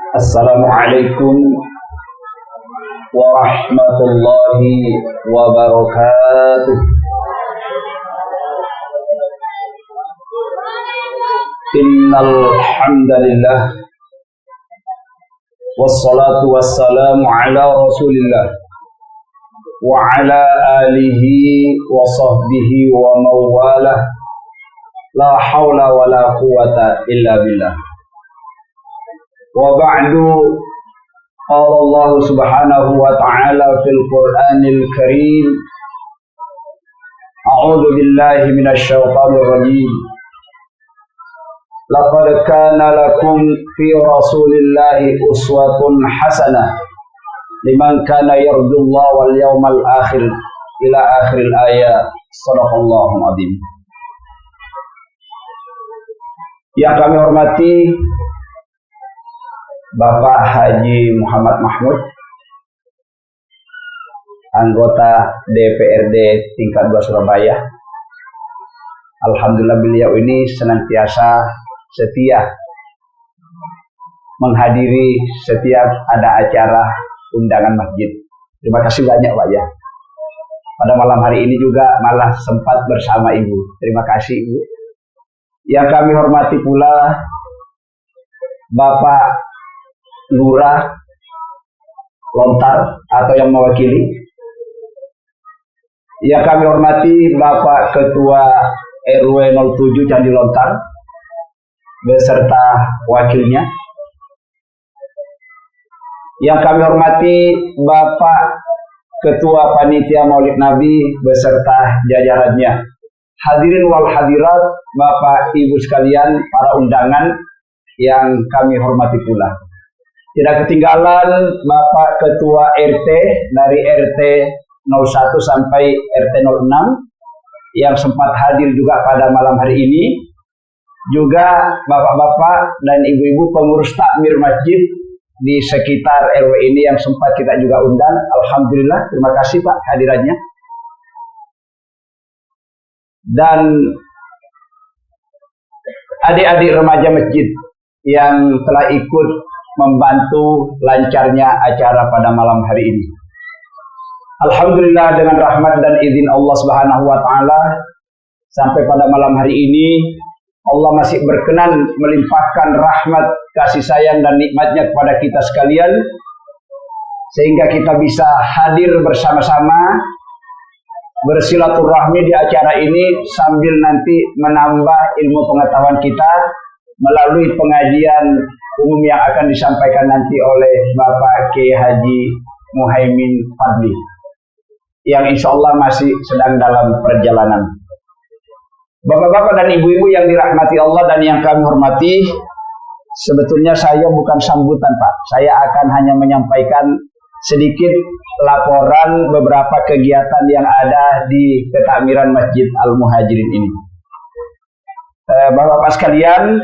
Assalamualaikum warahmatullahi wabarakatuh. Innal hamdalillah wassalatu wassalamu ala Rasulillah wa ala alihi wa sahbihi wa mawalah. La haula wa la quwata illa billah. Wa ba'du, qala Allah subhanahu wa ta'ala fil Qur'anil Karim, a'udzu billahi minasy syaithanir rajim. Laqad kana lakum fi Rasulillahi uswatun hasanah liman kana yarjullaha wal yawmal akhir ila akhiril ayat. Shadaqallahul azim. Yang kami hormati Bapak Haji Muhammad Mahmud, anggota DPRD tingkat 2 Surabaya. Alhamdulillah beliau ini senantiasa setia menghadiri setiap ada acara undangan masjid. Terima kasih banyak Pak ya. Pada malam hari ini juga malah sempat bersama Ibu. Terima kasih Ibu. Yang kami hormati pula Bapak Lurah Lontar atau yang mewakili. Yang kami hormati Bapak Ketua RW 07 Candi Lontar beserta wakilnya. Yang kami hormati Bapak Ketua Panitia Maulid Nabi beserta jajarannya. Hadirin wal hadirat, Bapak Ibu sekalian, para undangan yang kami hormati pula. Tidak ketinggalan Bapak Ketua RT dari RT 01 sampai RT 06 yang sempat hadir juga pada malam hari ini. Juga bapak-bapak dan ibu-ibu pengurus takmir masjid di sekitar RW ini yang sempat kita juga undang. Alhamdulillah, terima kasih Pak kehadirannya. Dan adik-adik remaja masjid yang telah ikut membantu lancarnya acara pada malam hari ini. Alhamdulillah dengan rahmat dan izin Allah Subhanahu wa taala sampai pada malam hari ini Allah masih berkenan melimpahkan rahmat, kasih sayang dan nikmatnya kepada kita sekalian sehingga kita bisa hadir bersama-sama bersilaturahmi di acara ini sambil nanti menambah ilmu pengetahuan kita melalui pengajian umum yang akan disampaikan nanti oleh Bapak Kiai Haji Muhaimin Fadli yang insya Allah masih sedang dalam perjalanan. Bapak-bapak dan ibu-ibu yang dirahmati Allah dan yang kami hormati, sebetulnya saya bukan sambutan Pak, saya akan hanya menyampaikan sedikit laporan beberapa kegiatan yang ada di ketakmiran Masjid Al-Muhajirin ini. Bapak-bapak sekalian,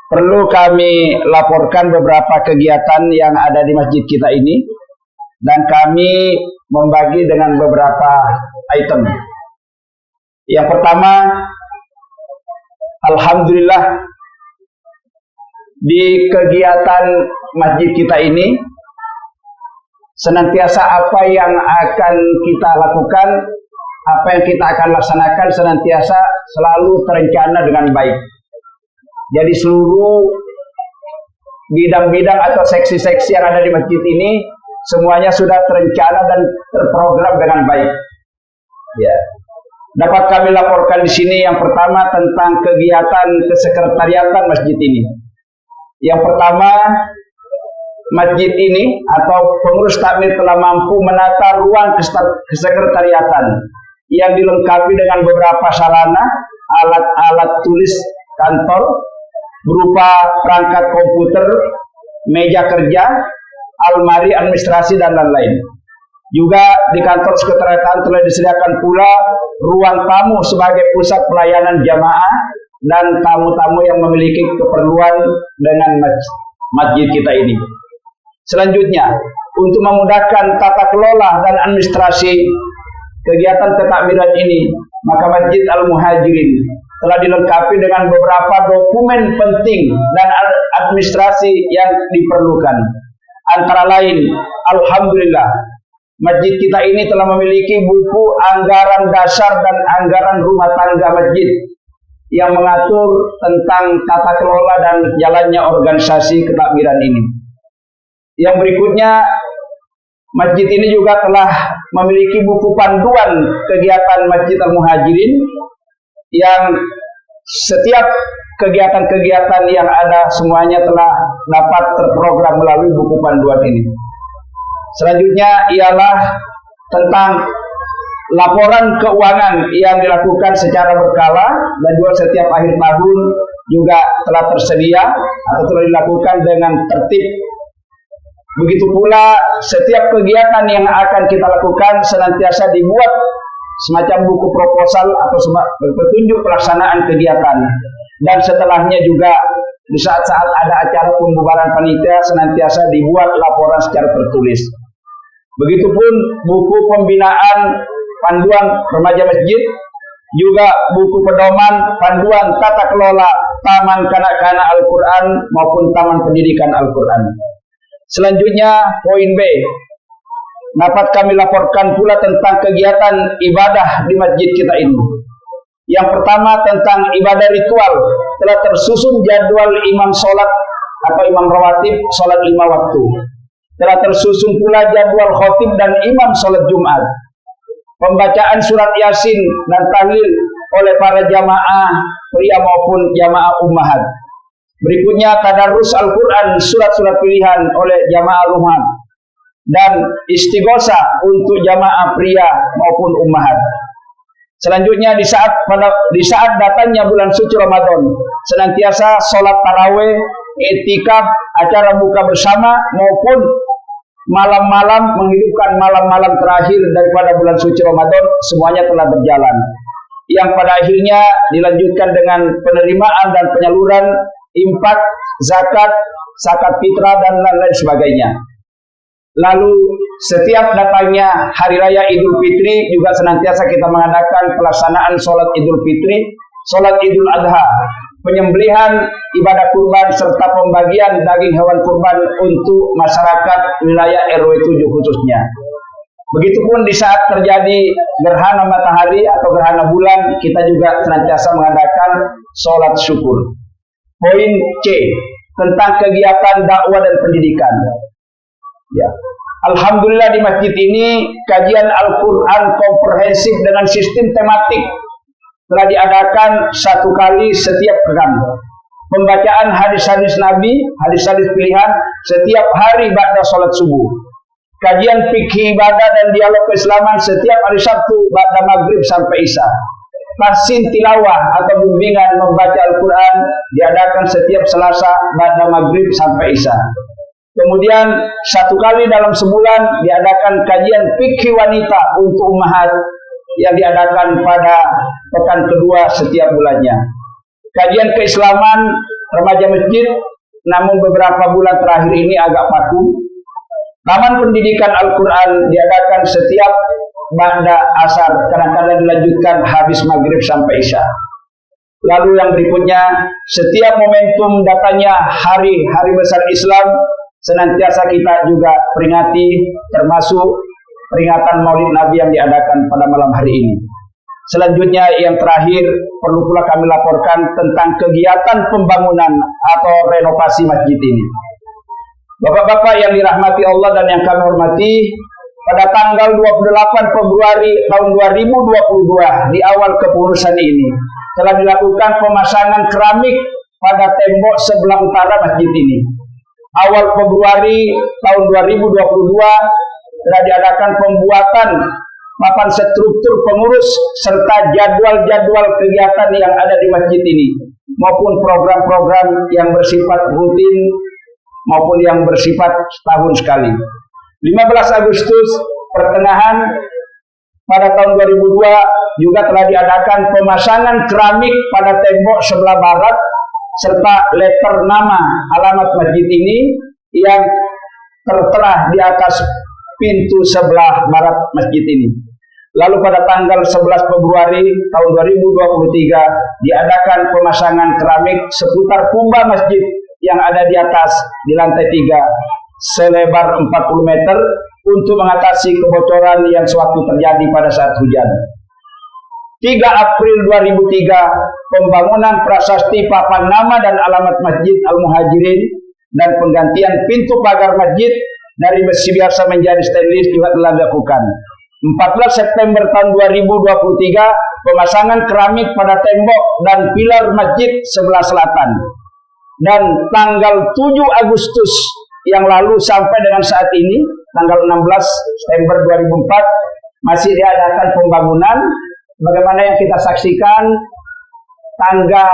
perlu kami laporkan beberapa kegiatan yang ada di masjid kita ini dan kami membagi dengan beberapa item. Yang pertama, alhamdulillah di kegiatan masjid kita ini senantiasa apa yang akan kita lakukan, apa yang kita akan laksanakan senantiasa selalu terencana dengan baik. Jadi seluruh bidang-bidang atau seksi-seksi yang ada di masjid ini semuanya sudah terencana dan terprogram dengan baik. Ya. Dapat kami laporkan di sini yang pertama tentang kegiatan kesekretariatan masjid ini. Yang pertama, masjid ini atau pengurus takmir telah mampu menata ruang kesekretariatan yang dilengkapi dengan beberapa sarana, alat-alat tulis kantor berupa perangkat komputer, meja kerja, almari administrasi dan lain-lain. Juga di kantor sekretariatan telah disediakan pula ruang tamu sebagai pusat pelayanan jamaah dan tamu-tamu yang memiliki keperluan dengan masjid kita ini. Selanjutnya, untuk memudahkan tata kelola dan administrasi kegiatan ketakmiran ini, maka Masjid Al-Muhajirin telah dilengkapi dengan beberapa dokumen penting dan administrasi yang diperlukan. Antara lain, alhamdulillah, masjid kita ini telah memiliki buku anggaran dasar dan anggaran rumah tangga masjid yang mengatur tentang tata kelola dan jalannya organisasi ketakmiran ini. Yang berikutnya, masjid ini juga telah memiliki buku panduan kegiatan Masjid Al-Muhajirin yang setiap kegiatan-kegiatan yang ada semuanya telah dapat terprogram melalui buku panduan ini. Selanjutnya ialah tentang laporan keuangan yang dilakukan secara berkala dan juga setiap akhir tahun juga telah tersedia atau telah dilakukan dengan tertib. Begitu pula setiap kegiatan yang akan kita lakukan senantiasa dibuat semacam buku proposal atau petunjuk pelaksanaan kegiatan. Dan setelahnya juga di saat-saat ada acara pembubaran panitia senantiasa dibuat laporan secara tertulis. Begitupun buku pembinaan panduan remaja masjid, juga buku pedoman panduan tata kelola taman kanak-kanak Al-Quran maupun taman pendidikan Al-Quran. Selanjutnya poin B, dapat kami laporkan pula tentang kegiatan ibadah di masjid kita ini. Yang pertama tentang ibadah ritual, telah tersusun jadwal imam sholat atau imam rawatib sholat 5 waktu. Telah tersusun pula jadwal khotib dan imam sholat Jumat. Pembacaan surat Yasin dan tahlil oleh para jamaah pria maupun jamaah ummahat. Berikutnya tadarus Al-Quran surat-surat pilihan oleh jamaah rumah dan istighosa untuk jamaah pria maupun ummahat. Selanjutnya di saat datangnya bulan suci Ramadan, senantiasa sholat taraweh, i'tikaf, acara buka bersama maupun malam-malam menghidupkan malam-malam terakhir daripada bulan suci Ramadan semuanya telah berjalan. Yang pada akhirnya dilanjutkan dengan penerimaan dan penyaluran infak, zakat, zakat fitrah dan lain-lain sebagainya. Lalu setiap datangnya hari raya Idul Fitri juga senantiasa kita mengadakan pelaksanaan sholat Idul Fitri, sholat Idul Adha, penyembelihan ibadah kurban serta pembagian daging hewan kurban untuk masyarakat wilayah RW 7 khususnya. Begitupun di saat terjadi gerhana matahari atau gerhana bulan, kita juga senantiasa mengadakan sholat syukur. Poin C, tentang kegiatan dakwah dan pendidikan. Ya. Alhamdulillah di masjid ini kajian Al-Quran komprehensif dengan sistem tematik telah diadakan 1 kali setiap pekan. Pembacaan hadis-hadis Nabi, hadis-hadis pilihan setiap hari ba'da sholat subuh. Kajian fikih ibadah dan dialog keislaman setiap hari Sabtu ba'da maghrib sampai isya. Tahsin tilawah atau bimbingan membaca Al-Quran diadakan setiap Selasa ba'da maghrib sampai isya. Kemudian 1 kali dalam sebulan diadakan kajian fikih wanita untuk ummahat yang diadakan pada pekan kedua setiap bulannya. Kajian keislaman remaja masjid, namun beberapa bulan terakhir ini agak vakum. Taman pendidikan Al-Quran diadakan setiap ba'da asar, kadang-kadang dilanjutkan habis maghrib sampai isya. Lalu yang berikutnya, setiap momentum datanya hari-hari besar Islam, senantiasa kita juga peringati, termasuk peringatan Maulid Nabi yang diadakan pada malam hari ini. Selanjutnya yang terakhir perlu pula kami laporkan tentang kegiatan pembangunan atau renovasi masjid ini. Bapak-bapak yang dirahmati Allah dan yang kami hormati, pada tanggal 28 Februari tahun 2022 di awal kepengurusan ini telah dilakukan pemasangan keramik pada tembok sebelah utara masjid ini. Awal Februari tahun 2022 telah diadakan pembuatan papan struktur pengurus serta jadwal-jadwal kegiatan yang ada di masjid ini maupun program-program yang bersifat rutin maupun yang bersifat setahun sekali. 15 Agustus pertengahan pada tahun 2002 juga telah diadakan pemasangan keramik pada tembok sebelah barat serta letter nama alamat masjid ini yang tertera di atas pintu sebelah barat masjid ini. Lalu pada tanggal 11 Februari tahun 2023 diadakan pemasangan keramik seputar kumba masjid yang ada di atas di lantai 3 selebar 40 meter untuk mengatasi kebocoran yang sewaktu terjadi pada saat hujan. 3 April 2003 pembangunan prasasti papan nama dan alamat Masjid Al-Muhajirin dan penggantian pintu pagar masjid dari besi biasa menjadi stainless juga telah dilakukan. 14 September tahun 2023 pemasangan keramik pada tembok dan pilar masjid sebelah selatan. Dan tanggal 7 Agustus yang lalu sampai dengan saat ini tanggal 16 September 2004 masih diadakan pembangunan. Bagaimana yang kita saksikan, tangga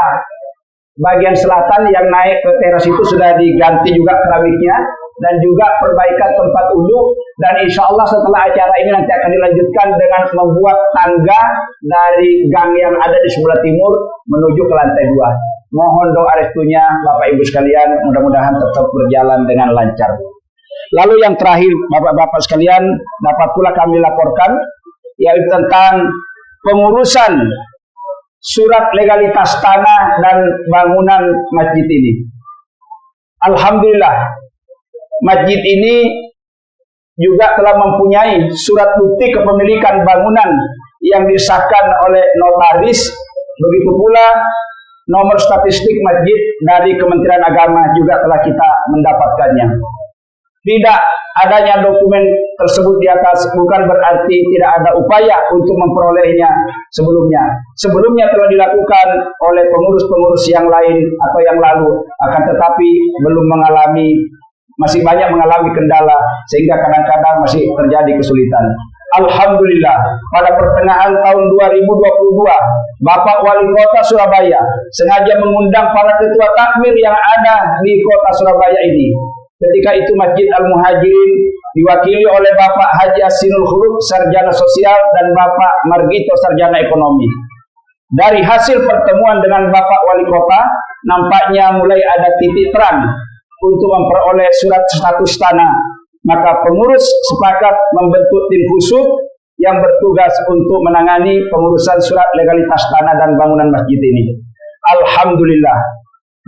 bagian selatan yang naik ke teras itu sudah diganti juga keramiknya, dan juga perbaikan tempat uduk, dan insya Allah setelah acara ini nanti akan dilanjutkan dengan membuat tangga dari gang yang ada di sebelah timur menuju ke lantai 2. Mohon doa restunya Bapak Ibu sekalian, mudah-mudahan tetap berjalan dengan lancar. Lalu yang terakhir Bapak-Bapak sekalian, dapat pula kami laporkan yaitu tentang pengurusan surat legalitas tanah dan bangunan masjid ini. Alhamdulillah, masjid ini juga telah mempunyai surat bukti kepemilikan bangunan yang disahkan oleh notaris. Begitu pula nomor statistik masjid dari Kementerian Agama juga telah kita mendapatkannya. Tidak adanya dokumen tersebut di atas bukan berarti tidak ada upaya untuk memperolehnya sebelumnya. Sebelumnya telah dilakukan oleh pengurus-pengurus yang lain atau yang lalu, akan tetapi masih banyak mengalami kendala sehingga kadang-kadang masih terjadi kesulitan. Alhamdulillah, pada pertengahan tahun 2022, Bapak Wali Kota Surabaya sengaja mengundang para ketua takmir yang ada di kota Surabaya ini. Ketika itu Masjid Al-Muhajirin diwakili oleh Bapak Haji Asinul Khulud, Sarjana Sosial, dan Bapak Margito, Sarjana Ekonomi. Dari hasil pertemuan dengan Bapak Wali Kota, nampaknya mulai ada titik terang untuk memperoleh surat status tanah. Maka pengurus sepakat membentuk tim khusus yang bertugas untuk menangani pengurusan surat legalitas tanah dan bangunan masjid ini. Alhamdulillah,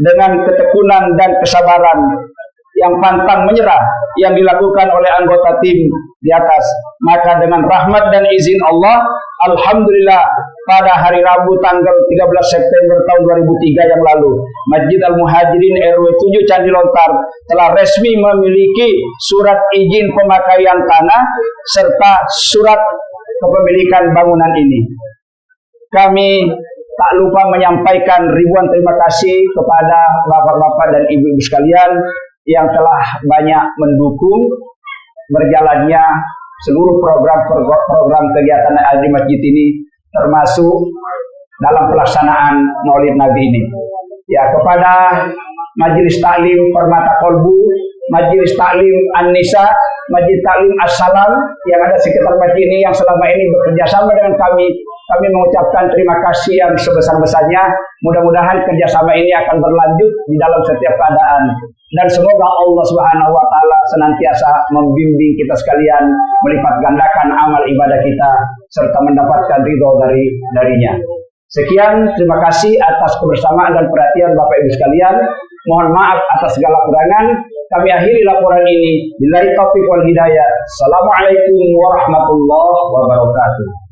dengan ketekunan dan kesabaran yang pantang menyerah yang dilakukan oleh anggota tim di atas, maka dengan rahmat dan izin Allah, alhamdulillah, pada hari Rabu tanggal 13 September tahun 2003 yang lalu, Masjid Al-Muhajirin RW 7 Candi Lontar telah resmi memiliki surat izin pemakaian tanah serta surat kepemilikan bangunan ini. Kami tak lupa menyampaikan ribuan terima kasih kepada bapak-bapak dan ibu-ibu sekalian yang telah banyak mendukung berjalannya seluruh program kegiatan di masjid ini, termasuk dalam pelaksanaan Maulid Nabi ini. Ya, kepada Majelis Taklim Permata Kolbu, Majelis Taklim An-Nisa, Majelis Taklim As-Salam yang ada sekitar masjid ini yang selama ini bekerja sama dengan kami mengucapkan terima kasih yang sebesar-besarnya. Mudah-mudahan kerjasama ini akan berlanjut di dalam setiap keadaan. Dan semoga Allah Subhanahu wa Ta'ala senantiasa membimbing kita sekalian, melipat gandakan amal ibadah kita, serta mendapatkan ridho darinya. Sekian, terima kasih atas kebersamaan dan perhatian Bapak Ibu sekalian. Mohon maaf atas segala kurangan. Kami akhiri laporan ini. Billahi taufiq wal hidayah. Assalamualaikum warahmatullahi wabarakatuh.